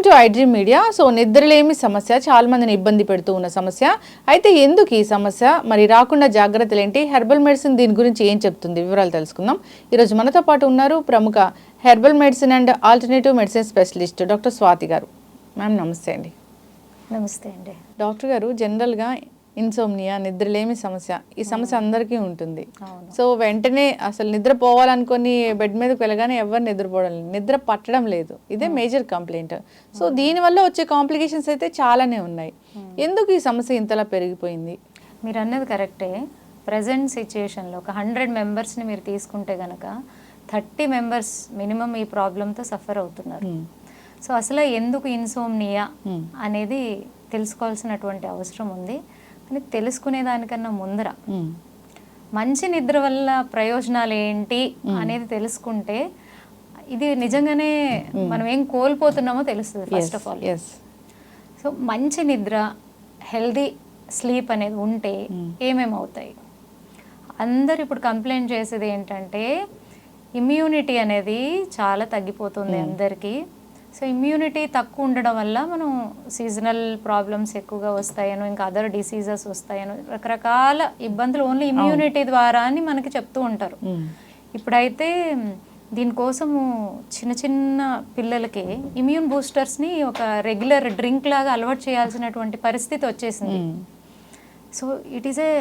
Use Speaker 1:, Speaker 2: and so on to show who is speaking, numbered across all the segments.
Speaker 1: To iDream media. So నిద్రలేమి సమస్య చాలా మందిని ఇబ్బంది పెడుతూ ఉన్న సమస్య. అయితే ఎందుకు ఈ సమస్య, మరి రాకుండా జాగ్రత్తలు ఏంటి, హెర్బల్ మెడిసిన్ దీని గురించి ఏం చెప్తుంది, వివరాలు తెలుసుకుందాం. ఈరోజు మనతో పాటు ఉన్నారు ప్రముఖ herbal medicine and alternative medicine specialist doctor Swathi గారు. మ్యామ్ నమస్తే అండి.
Speaker 2: నమస్తే అండి.
Speaker 1: డాక్టర్ గారు, జనరల్గా ఇన్సోమ్నియా, నిద్రలేమి సమస్య, ఈ సమస్య అందరికీ ఉంటుంది. సో వెంటనే అసలు నిద్రపోవాలనుకొని బెడ్ మీదకి వెళ్ళగానే ఎవరు నిద్రపోవడం లేదు, నిద్ర పట్టడం లేదు. ఇదే మేజర్ కంప్లైంట్. సో దీనివల్ల వచ్చే కాంప్లికేషన్స్ అయితే చాలానే ఉన్నాయి. ఎందుకు ఈ సమస్య ఇంతలా పెరిగిపోయింది?
Speaker 2: మీరు అన్నది కరెక్టే. ప్రజెంట్ సిచ్యుయేషన్లో ఒక 100 మెంబర్స్ని మీరు తీసుకుంటే కనుక 30 మెంబర్స్ మినిమం ఈ ప్రాబ్లంతో సఫర్ అవుతున్నారు. సో అసలు ఎందుకు ఇన్సోమ్నియా అనేది తెలుసుకోవాల్సినటువంటి అవసరం ఉంది. కానీ తెలుసుకునే దానికన్నా ముందర మంచి నిద్ర వల్ల ప్రయోజనాలు ఏంటి అనేది తెలుసుకుంటే ఇది నిజంగానే మనం ఏం కోల్పోతున్నామో తెలుస్తుంది. ఫస్ట్ ఆఫ్ ఆల్, సో మంచి నిద్ర, హెల్దీ స్లీప్ అనేది ఉంటే ఏమేమవుతాయి? అందరు ఇప్పుడు కంప్లైంట్ చేసేది ఏంటంటే ఇమ్యూనిటీ అనేది చాలా తగ్గిపోతుంది అందరికీ. సో ఇమ్యూనిటీ తక్కువ ఉండడం వల్ల మనం సీజనల్ ప్రాబ్లమ్స్ ఎక్కువగా వస్తాయనో, ఇంకా అదర్ డిసీజెస్ వస్తాయనో, రకరకాల ఇబ్బందులు ఓన్లీ ఇమ్యూనిటీ ద్వారా అని మనకి చెప్తూ ఉంటారు. ఇప్పుడైతే దీనికోసము చిన్న చిన్న పిల్లలకి ఇమ్యూన్ బూస్టర్స్ని ఒక రెగ్యులర్ డ్రింక్ లాగా అలవాటు చేయాల్సినటువంటి పరిస్థితి వచ్చేసింది. సో ఇట్ ఈస్ ఏ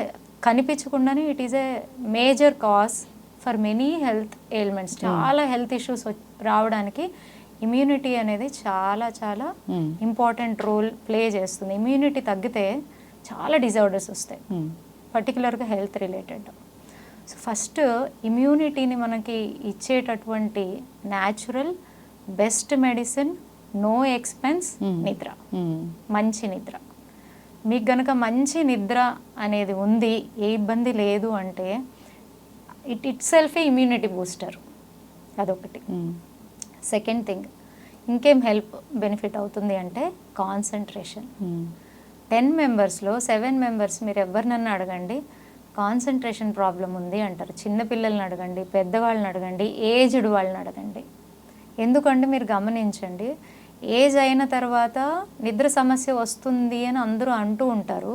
Speaker 2: కనిపించకుండానే it is a major cause for many health ailments. చాలా హెల్త్ ఇష్యూస్ రావడానికి ఇమ్యూనిటీ అనేది చాలా చాలా ఇంపార్టెంట్ రోల్ ప్లే చేస్తుంది. ఇమ్యూనిటీ తగ్గితే చాలా డిజార్డర్స్ వస్తాయి, పర్టికులర్గా హెల్త్ రిలేటెడ్. సో ఫస్ట్ ఇమ్యూనిటీని మనకి ఇచ్చేటటువంటి natural best medicine, no expense, నిద్ర. మంచి నిద్ర. మీకు గనక మంచి నిద్ర అనేది ఉంది, ఏ ఇబ్బంది లేదు అంటే ఇట్ సెల్ఫ్ ఇమ్యూనిటీ బూస్టర్. అదొకటి. సెకండ్ థింగ్, ఇంకేం హెల్ప్ బెనిఫిట్ అవుతుంది అంటే కాన్సన్ట్రేషన్. 10 మెంబర్స్లో 7 మెంబర్స్ మీరు ఎవరినన్నా అడగండి కాన్సన్ట్రేషన్ ప్రాబ్లం ఉంది అంటారు. చిన్నపిల్లల్ని అడగండి, పెద్దవాళ్ళని అడగండి, ఏజ్డ్ వాళ్ళని అడగండి. ఎందుకంటే మీరు గమనించండి, ఏజ్ అయిన తర్వాత నిద్ర సమస్య వస్తుంది అని అందరూ అంటూ ఉంటారు.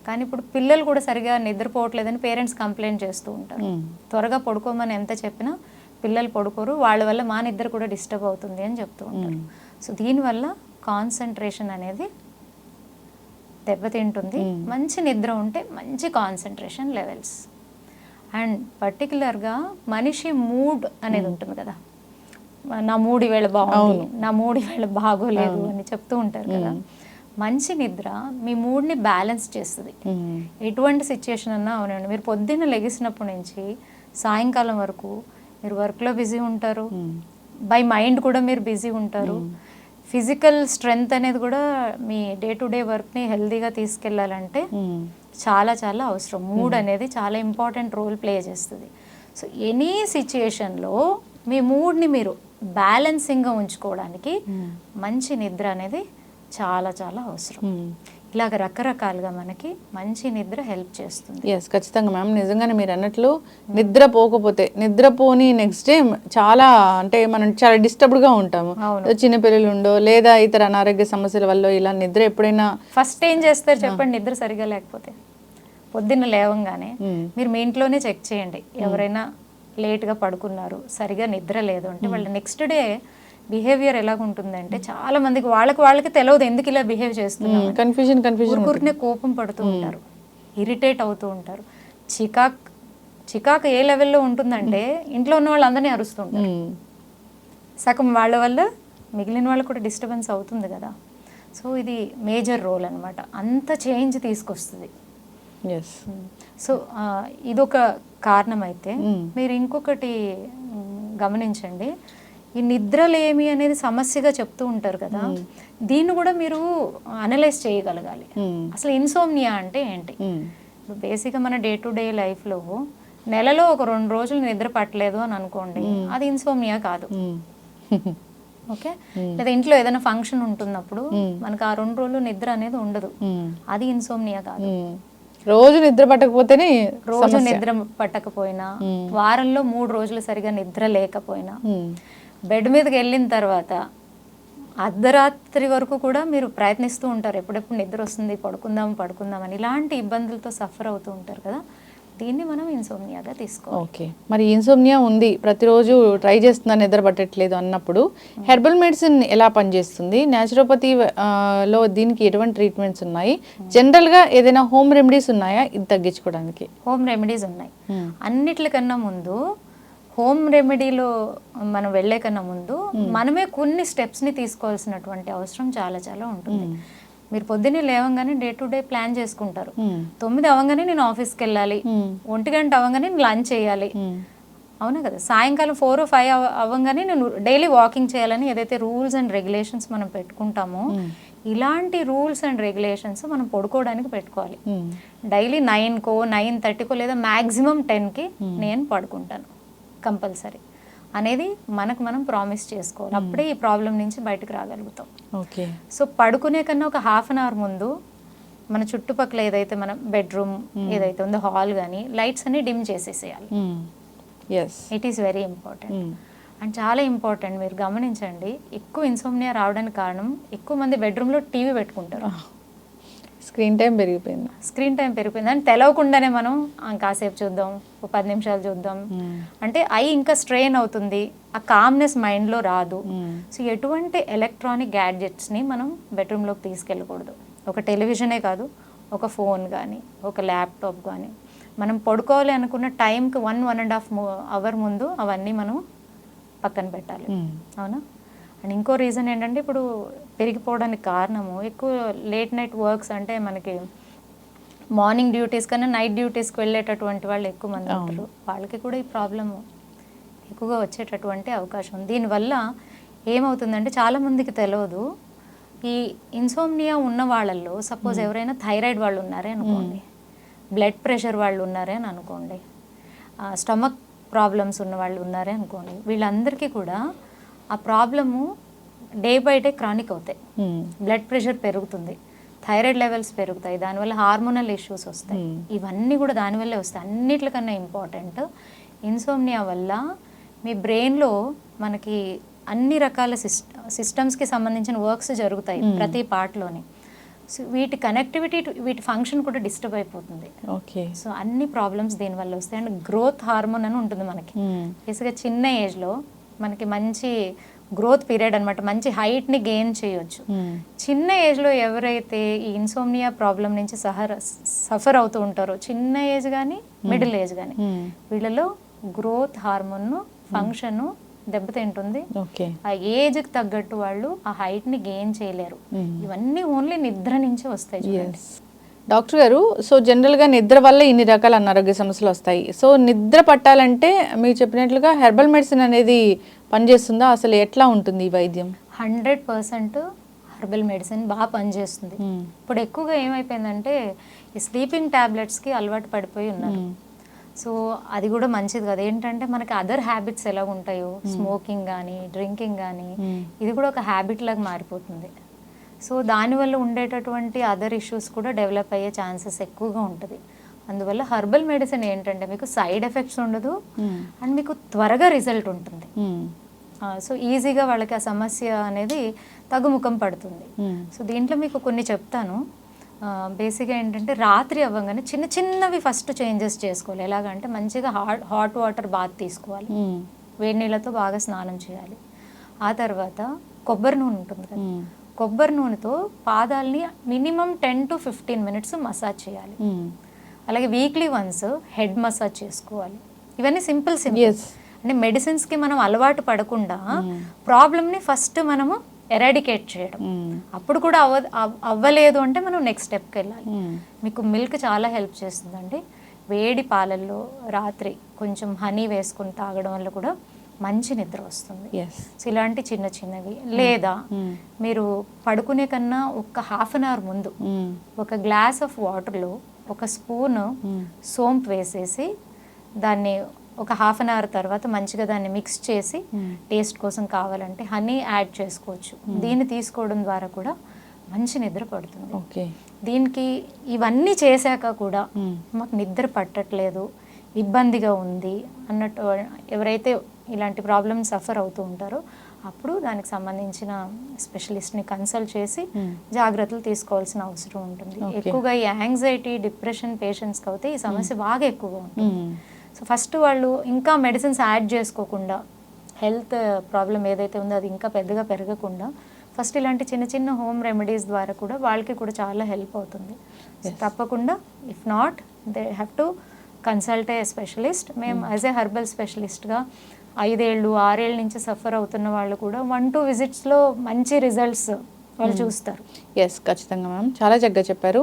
Speaker 2: కానీ ఇప్పుడు పిల్లలు కూడా సరిగా నిద్రపోవట్లేదని పేరెంట్స్ కంప్లైంట్ చేస్తూ ఉంటారు. త్వరగా పడుకోమని ఎంత చెప్పినా పిల్లలు పడుకోరు, వాళ్ళ వల్ల మా నిద్ర కూడా డిస్టర్బ్ అవుతుంది అని చెప్తూ ఉంటారు. సో దీనివల్ల కాన్సన్ట్రేషన్ అనేది దెబ్బతింటుంది. మంచి నిద్ర ఉంటే మంచి కాన్సన్ట్రేషన్ లెవెల్స్. అండ్ పర్టికులర్గా మనిషి మూడ్ అనేది ఉంటుంది కదా, నా మూడు ఈవేళ బాగుంది, నా మూడు ఈవేళ బాగోలేదు అని చెప్తూ ఉంటారు కదా. మంచి నిద్ర మీ మూడ్ని బ్యాలెన్స్ చేస్తుంది. ఎటువంటి సిచ్యుయేషన్ అన్నా అవునండి, మీరు పొద్దున్న లెగిసినప్పటి నుంచి సాయంకాలం వరకు మీరు వర్క్లో బిజీ ఉంటారు, బై మైండ్ కూడా మీరు బిజీ ఉంటారు. ఫిజికల్ స్ట్రెంగ్త్ అనేది కూడా మీ డే టు డే వర్క్ని హెల్దీగా తీసుకెళ్ళాలంటే చాలా చాలా అవసరం. మూడ్ అనేది చాలా ఇంపార్టెంట్ రోల్ ప్లే చేస్తుంది. సో ఎనీ సిచ్యుయేషన్లో మీ మూడ్ని మీరు బ్యాలెన్సింగ్గా ఉంచుకోవడానికి మంచి నిద్ర అనేది చాలా చాలా అవసరం. ఇలాగ రకరకాలుగా మనకి మంచి నిద్ర హెల్ప్ చేస్తుంది.
Speaker 1: ఎస్, ఖచ్చితంగా మ్యామ్. నిజంగానే మీరు అన్నట్లు నిద్రపోకపోతే, నిద్రపోని నెక్స్ట్ డే చాలా అంటే మనం చాలా డిస్టర్బ్డ్గా ఉంటాము. చిన్నపిల్లలు ఉండో లేదా ఇతర అనారోగ్య సమస్యల వల్ల ఇలా నిద్ర ఎప్పుడైనా
Speaker 2: ఫస్ట్ ఏం చేస్తారు చెప్పండి? నిద్ర సరిగా లేకపోతే పొద్దున్న లేవంగానే మీరు మీ ఇంట్లోనే చెక్ చేయండి. ఎవరైనా లేట్గా పడుకున్నారు, సరిగా నిద్ర లేదు అంటే వాళ్ళ నెక్స్ట్ డే బిహేవియర్ ఎలాగుంటుందంటే చాలా మందికి వాళ్ళకి తెలియదు ఎందుకు ఇలా బిహేవ్ చేస్తున్నారు. కన్ఫ్యూజన్ కోపం పడుతూ ఉంటారు, ఇరిటేట్ అవుతూ ఉంటారు. చికాక్ ఏ లెవెల్లో ఉంటుందంటే ఇంట్లో ఉన్న వాళ్ళందరినీ అరుస్తూ ఉంటారు. సగం వాళ్ళ వల్ల మిగిలిన వాళ్ళకు కూడా డిస్టర్బెన్స్ అవుతుంది కదా. సో ఇది మేజర్ రోల్ అనమాట, అంత చేంజ్ తీసుకొస్తుంది. సో ఇదొక కారణం. అయితే మీరు ఇంకొకటి గమనించండి, ఈ నిద్రలేమి అనేది సమస్యగా చెప్తూ ఉంటారు కదా, దీన్ని కూడా మీరు అనలైజ్ చేయగలగాలి. అసలు ఇన్సోమ్నియా అంటే ఏంటి? బేసిక్గా మన డే టు డే లైఫ్లో నెలలో ఒక 2 రోజులు నిద్ర పట్టలేదు అని అనుకోండి, అది ఇన్సోమ్నియా కాదు. ఓకే, లేదా ఇంట్లో ఏదైనా ఫంక్షన్ ఉంటున్నప్పుడు మనకు ఆ 2 రోజులు నిద్ర అనేది ఉండదు, అది ఇన్సోమ్నియా కాదు.
Speaker 1: రోజు నిద్ర పట్టకపోతేనే,
Speaker 2: రోజు నిద్ర పట్టకపోయినా, వారంలో 3 రోజులు సరిగా నిద్ర లేకపోయినా, బెడ్ మీదకి వెళ్ళిన తర్వాత అర్ధరాత్రి వరకు కూడా మీరు ప్రయత్నిస్తూ ఉంటారు, ఎప్పుడెప్పుడు నిద్ర వస్తుంది, పడుకుందాం అని. ఇలాంటి ఇబ్బందులతో సఫర్ అవుతూ ఉంటారు కదా, దీన్ని మనం ఇన్సోమ్నియాగా తీసుకోవాలి.
Speaker 1: ఓకే, మరి ఇన్సోమ్నియా ఉంది, ప్రతిరోజు ట్రై చేస్తున్నా నిద్ర పట్టట్లేదు అన్నప్పుడు హెర్బల్ మెడిసిన్ ఎలా పనిచేస్తుంది? న్యాచురోపతి లో దీనికి ఎటువంటి ట్రీట్మెంట్స్ ఉన్నాయి? జనరల్గా ఏదైనా హోమ్ రెమెడీస్ ఉన్నాయా ఇది తగ్గించుకోవడానికి?
Speaker 2: హోమ్ రెమెడీస్ ఉన్నాయి. అన్నిట్లకన్నా ముందు హోమ్ రెమెడీలో మనం వెళ్ళే కన్నా ముందు మనమే కొన్ని స్టెప్స్ని తీసుకోవాల్సినటువంటి అవసరం చాలా చాలా ఉంటుంది. మీరు పొద్దున్నే లేవంగానే డే టు డే ప్లాన్ చేసుకుంటారు. 9 అవ్వగానే నేను ఆఫీస్కి వెళ్ళాలి, 1 గంట అవ్వగానే నేను లంచ్ చేయాలి, అవునా కదా. సాయంకాలం 4 or 5 అవ్వగానే నేను డైలీ వాకింగ్ చేయాలని ఏదైతే రూల్స్ అండ్ రెగ్యులేషన్స్ మనం పెట్టుకుంటామో, ఇలాంటి రూల్స్ అండ్ రెగ్యులేషన్స్ మనం పడుకోవడానికి పెట్టుకోవాలి. డైలీ 9కో 9:30కో లేదా మ్యాక్సిమం 10కి నేను పడుకుంటాను కంపల్సరీ అనేది మనకు మనం ప్రామిస్ చేసుకోవాలి. అప్పుడే ఈ ప్రాబ్లం నుంచి బయటకు రాగలుగుతాం.
Speaker 1: ఓకే.
Speaker 2: సో పడుకునే కన్నా ఒక ½ అవర్ ముందు మన చుట్టుపక్కల ఏదైతే మన బెడ్రూమ్ ఏదైతే ఉందో, హాల్ కానీ లైట్స్ అన్ని డిమ్ చేసేసేయాలి. It is very important. And చాలా ఇంపార్టెంట్, మీరు గమనించండి, ఎక్కువ ఇన్సోమ్నియా రావడానికి కారణం ఎక్కువ మంది బెడ్రూమ్లో టీవీ పెట్టుకుంటారు.
Speaker 1: స్క్రీన్ టైం పెరిగిపోయింది అని తెలవకుండానే మనం కాసేపు చూద్దాం, ఒక 10 నిమిషాలు చూద్దాం అంటే ఐ ఇంకా స్ట్రెయిన్ అవుతుంది, ఆ కామ్నెస్ మైండ్లో రాదు. సో ఎటువంటి ఎలక్ట్రానిక్ గ్యాడ్జెట్స్ని మనం బెడ్రూమ్లోకి తీసుకెళ్ళకూడదు. ఒక టెలివిజనే కాదు, ఒక ఫోన్ కానీ ఒక ల్యాప్టాప్ కానీ మనం పడుకోవాలి అనుకున్న టైంకి 1.5 అవర్ ముందు అవన్నీ మనం పక్కన పెట్టాలి, అవునా. అండ్ ఇంకో రీజన్ ఏంటంటే, ఇప్పుడు పెరిగిపోవడానికి కారణము ఎక్కువ లేట్ నైట్ వర్క్స్, అంటే మనకి మార్నింగ్ డ్యూటీస్ కన్నా నైట్ డ్యూటీస్కి వెళ్ళేటటువంటి వాళ్ళు ఎక్కువ మంది ఉంటారు. వాళ్ళకి కూడా ఈ ప్రాబ్లము ఎక్కువగా వచ్చేటటువంటి అవకాశం ఉంది. దీనివల్ల ఏమవుతుందంటే, చాలామందికి తెలియదు, ఈ ఇన్సోమ్నియా ఉన్న వాళ్ళల్లో సపోజ్ ఎవరైనా థైరాయిడ్ వాళ్ళు ఉన్నారే అనుకోండి, బ్లడ్ ప్రెషర్ వాళ్ళు ఉన్నారే అని అనుకోండి, స్టమక్ ప్రాబ్లమ్స్ ఉన్న వాళ్ళు ఉన్నారే అనుకోండి, వీళ్ళందరికీ కూడా ఆ problem day by day chronic అవుతాయి. బ్లడ్ ప్రెషర్ పెరుగుతుంది, థైరాయిడ్ లెవెల్స్ పెరుగుతాయి, దానివల్ల హార్మోనల్ ఇష్యూస్ వస్తాయి. ఇవన్నీ కూడా దానివల్లే వస్తాయి. అన్నిటికన్నా ఇంపార్టెంట్, ఇన్సోమ్నియా వల్ల మీ బ్రెయిన్లో మనకి అన్ని రకాల సిస్టమ్స్కి సంబంధించిన వర్క్స్ జరుగుతాయి ప్రతి పార్ట్లోని. సో వీటి కనెక్టివిటీ, వీటి ఫంక్షన్ కూడా డిస్టర్బ్ అయిపోతుంది. ఓకే.
Speaker 2: సో అన్ని ప్రాబ్లమ్స్ దీనివల్ల వస్తాయి. అండ్ గ్రోత్ హార్మోన్ అని ఉంటుంది మనకి, బేసిక్గా చిన్న ఏజ్లో మనకి మంచి గ్రోత్ పీరియడ్ అనమాట, మంచి హైట్ని గెయిన్ చేయొచ్చు. చిన్న ఏజ్లో ఎవరైతే ఈ ఇన్సోమ్నియా ప్రాబ్లం నుంచి సఫర్ అవుతూ ఉంటారో, చిన్న ఏజ్ కానీ మిడిల్ ఏజ్ కానీ, వీళ్ళలో గ్రోత్ హార్మోన్ ఫంక్షన్ దెబ్బతింటుంది. ఆ ఏజ్కి తగ్గట్టు వాళ్ళు ఆ హైట్ని గెయిన్ చేయలేరు. ఇవన్నీ ఓన్లీ నిద్ర నుంచి వస్తాయి.
Speaker 1: డాక్టర్ గారు, సో జనరల్గా నిద్ర వల్ల ఇన్ని రకాల అనారోగ్య సమస్యలు వస్తాయి. సో నిద్ర పట్టాలంటే మీరు చెప్పినట్లుగా హెర్బల్ మెడిసిన్ అనేది పనిచేస్తుందా? అసలు ఎట్లా ఉంటుంది ఈ వైద్యం?
Speaker 2: 100% హెర్బల్ మెడిసిన్ బాగా పనిచేస్తుంది. ఇప్పుడు ఎక్కువగా ఏమైపోయిందంటే, ఈ స్లీపింగ్ ట్యాబ్లెట్స్కి అలవాటు పడిపోయి ఉన్నారు. సో అది కూడా మంచిది కదా. ఏంటంటే మనకి అదర్ హ్యాబిట్స్ ఎలా ఉంటాయో, స్మోకింగ్ కానీ డ్రింకింగ్ కానీ, ఇది కూడా ఒక హ్యాబిట్ లాగా మారిపోతుంది. సో దానివల్ల ఉండేటటువంటి అదర్ ఇష్యూస్ కూడా డెవలప్ అయ్యే ఛాన్సెస్ ఎక్కువగా ఉంటుంది. అందువల్ల హెర్బల్ మెడిసిన్ ఏంటంటే మీకు సైడ్ ఎఫెక్ట్స్ ఉండదు, అండ్ మీకు త్వరగా రిజల్ట్ ఉంటుంది. సో ఈజీగా వాళ్ళకి ఆ సమస్య అనేది తగ్గుముఖం పడుతుంది. సో దీంట్లో మీకు కొన్ని చెప్తాను. బేసిక్గా ఏంటంటే, రాత్రి అవ్వగానే చిన్న చిన్నవి ఫస్ట్ చేంజెస్ చేసుకోవాలి. ఎలాగంటే, మంచిగా హాట్ వాటర్ బాత్ తీసుకోవాలి, వేడి నీళ్ళతో బాగా స్నానం చేయాలి. ఆ తర్వాత కొబ్బరి నూనె ఉంటుంది కదా, కొబ్బరి నూనెతో పాదాలని మినిమం 10 to 15 minutes మసాజ్ చేయాలి. అలాగే వీక్లీ వన్స్ హెడ్ మసాజ్ చేసుకోవాలి. ఇవన్నీ సింపుల్ అంటే మెడిసిన్స్కి మనం అలవాటు పడకుండా ప్రాబ్లమ్ని ఫస్ట్ మనము ఎరాడికేట్ చేయడం. అప్పుడు కూడా అవ్వలేదు అంటే మనం నెక్స్ట్ స్టెప్కి వెళ్ళాలి. మీకు మిల్క్ చాలా హెల్ప్ చేస్తుందండి. వేడి పాలల్లో రాత్రి కొంచెం హనీ వేసుకుని తాగడం వల్ల కూడా మంచి నిద్ర వస్తుంది. సో ఇలాంటి చిన్న చిన్నవి. లేదా మీరు పడుకునే కన్నా ఒక ½ an hour ముందు ఒక గ్లాస్ ఆఫ్ వాటర్లో ఒక స్పూన్ సోంపు వేసేసి, దాన్ని ఒక ½ an hour తర్వాత మంచిగా దాన్ని మిక్స్ చేసి, టేస్ట్ కోసం కావాలంటే హనీ యాడ్ చేసుకోవచ్చు. దీన్ని తీసుకోవడం ద్వారా కూడా మంచి నిద్ర పడుతుంది. దీనికి ఇవన్నీ చేశాక కూడా మాకు నిద్ర పట్టట్లేదు, ఇబ్బందిగా ఉంది అన్నట్టు ఎవరైతే ఇలాంటి ప్రాబ్లమ్స్ సఫర్ అవుతూ ఉంటారో అప్పుడు దానికి సంబంధించిన స్పెషలిస్ట్ని కన్సల్ట్ చేసి జాగ్రత్తలు తీసుకోవాల్సిన అవసరం ఉంటుంది. ఎక్కువగా ఈ యాంగ్జైటీ డిప్రెషన్ పేషెంట్స్కి అయితే ఈ సమస్య బాగా ఎక్కువగా ఉంటుంది. సో ఫస్ట్ వాళ్ళు ఇంకా మెడిసిన్స్ యాడ్ చేసుకోకుండా హెల్త్ ప్రాబ్లం ఏదైతే ఉందో అది ఇంకా పెద్దగా పెరగకుండా ఫస్ట్ ఇలాంటి చిన్న చిన్న హోమ్ రెమెడీస్ ద్వారా కూడా వాళ్ళకి కూడా చాలా హెల్ప్ అవుతుంది. సో తప్పకుండా if not they have to consult a specialist. మేము యాజ్ ఏ హెర్బల్ స్పెషలిస్ట్గా 5 ఏళ్ళు 6 ఏళ్ళ నుంచి సఫర్ అవుతున్న వాళ్ళు కూడా 1-2 విజిట్స్లో మంచి రిజల్ట్స్ వాళ్ళు చూస్తారు.
Speaker 1: ఎస్, ఖచ్చితంగా మ్యామ్, చాలా చక్కగా చెప్పారు.